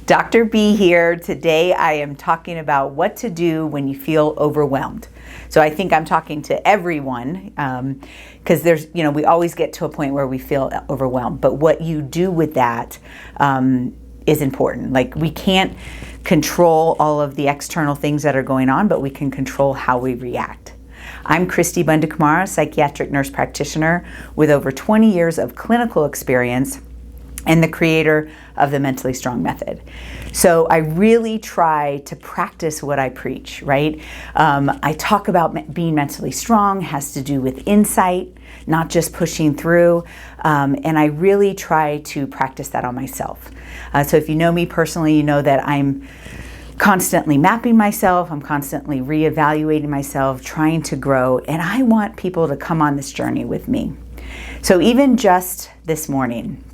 Dr. B here. Today I am talking about what to do when you feel overwhelmed. So I think I'm talking to everyone because we always get to a point where we feel overwhelmed, but what you do with that is important. Like, we can't control all of the external things that are going on, but we can control how we react. I'm Cristi Bundukamara, psychiatric nurse practitioner with over 20 years of clinical experience and the creator of the Mentally Strong Method. So I really try to practice what I preach, right? I talk about being mentally strong has to do with insight, not just pushing through. And I really try to practice that on myself. So if you know me personally, you know that I'm constantly mapping myself, I'm constantly reevaluating myself, trying to grow, and I want people to come on this journey with me. So even just this morning,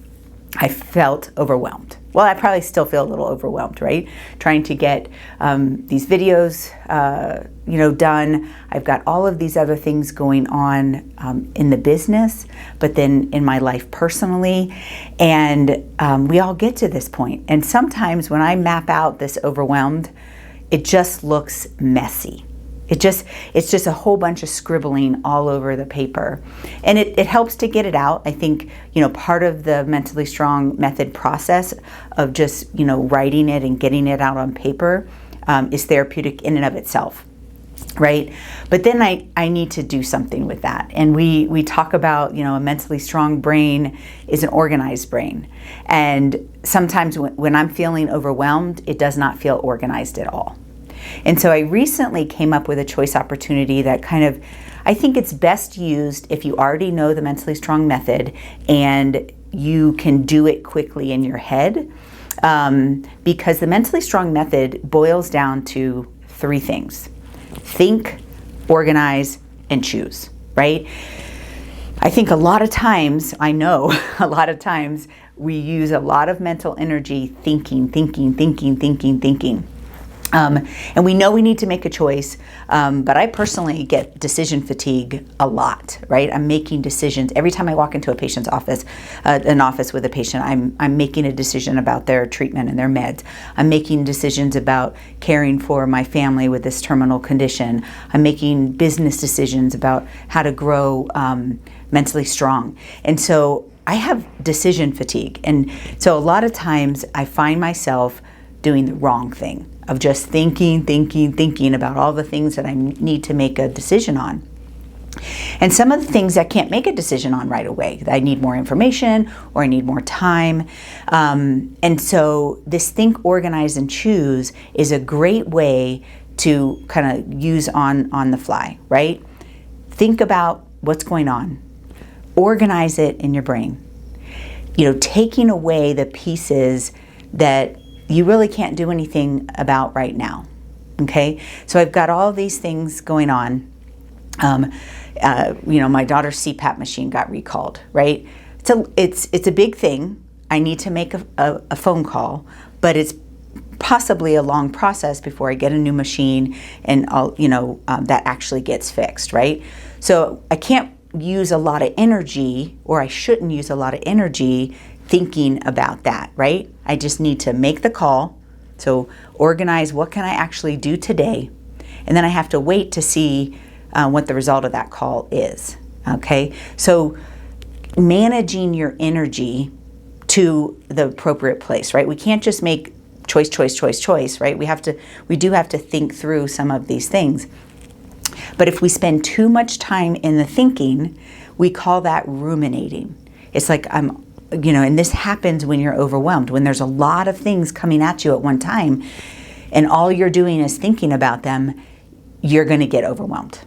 I felt overwhelmed. Well, I probably still feel a little overwhelmed, right? Trying to get these videos, done. I've got all of these other things going on in the business, but then in my life personally. And we all get to this point. And sometimes when I map out this overwhelmed, it just looks messy. It's just a whole bunch of scribbling all over the paper. And it helps to get it out. I think, part of the Mentally Strong Method process of just, writing it and getting it out on paper is therapeutic in and of itself, right? But then I need to do something with that. And we talk about, a mentally strong brain is an organized brain. And sometimes when I'm feeling overwhelmed, it does not feel organized at all. And so I recently came up with a choice opportunity that I think it's best used if you already know the Mentally Strong Method and you can do it quickly in your head. Because the Mentally Strong Method boils down to three things: think, organize, and choose, right? I think a lot of times we use a lot of mental energy thinking. And we know we need to make a choice, but I personally get decision fatigue a lot, right? I'm making decisions. Every time I walk into a patient's office, an office with a patient, I'm making a decision about their treatment and their meds. I'm making decisions about caring for my family with this terminal condition. I'm making business decisions about how to grow mentally strong. And so I have decision fatigue. And so a lot of times I find myself doing the wrong thing, of just thinking about all the things that I need to make a decision on. And some of the things I can't make a decision on right away. I need more information or I need more time. And so this think, organize, and choose is a great way to kind of use on the fly, right? Think about what's going on. Organize it in your brain. Taking away the pieces that you really can't do anything about right now, okay? So I've got all these things going on. My daughter's CPAP machine got recalled, right? So it's a big thing. I need to make a phone call, but it's possibly a long process before I get a new machine and that actually gets fixed, right? So I can't use a lot of energy, or I shouldn't use a lot of energy thinking about that, right? I just need to make the call. So organize, what can I actually do today? And then I have to wait to see what the result of that call is, okay? So managing your energy to the appropriate place, right? We can't just make choice, right? We do have to think through some of these things. But if we spend too much time in the thinking, we call that ruminating. It's like and this happens when you're overwhelmed, when there's a lot of things coming at you at one time, and all you're doing is thinking about them, you're going to get overwhelmed.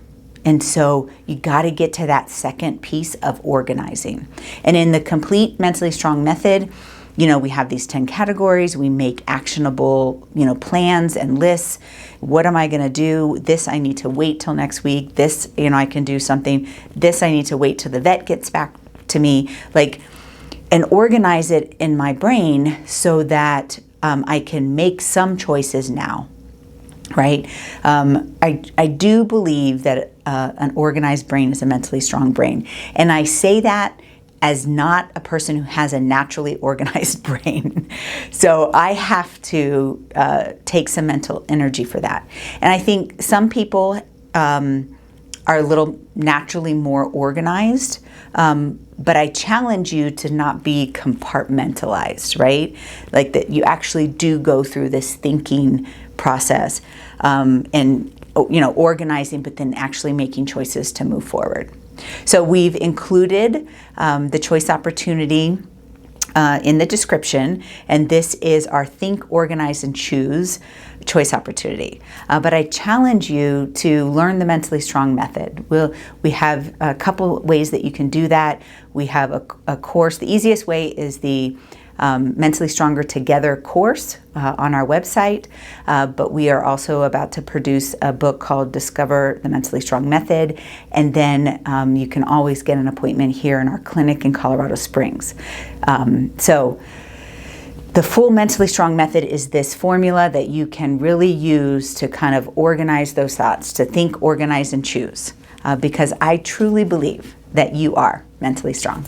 And so you got to get to that second piece of organizing. And in the complete Mentally Strong Method, we have these 10 categories. We make actionable, plans and lists. What am I going to do? This I need to wait till next week. This, I can do something. This I need to wait till the vet gets back to me. And organize it in my brain so that I can make some choices now, right? I do believe that an organized brain is a mentally strong brain. And I say that as not a person who has a naturally organized brain. So I have to take some mental energy for that. And I think some people are a little naturally more organized, but I challenge you to not be compartmentalized, right? Like that you actually do go through this thinking process and organizing, but then actually making choices to move forward. So we've included the choice opportunity in the description, and this is our Think, Organize, and Choose choice opportunity. But I challenge you to learn the Mentally Strong method. We have a couple ways that you can do that. We have a course. The easiest way is the Mentally Stronger Together course on our website, but we are also about to produce a book called Discover the Mentally Strong Method, and then you can always get an appointment here in our clinic in Colorado Springs. So the full Mentally Strong Method is this formula that you can really use to kind of organize those thoughts, to think, organize, and choose, because I truly believe that you are mentally strong.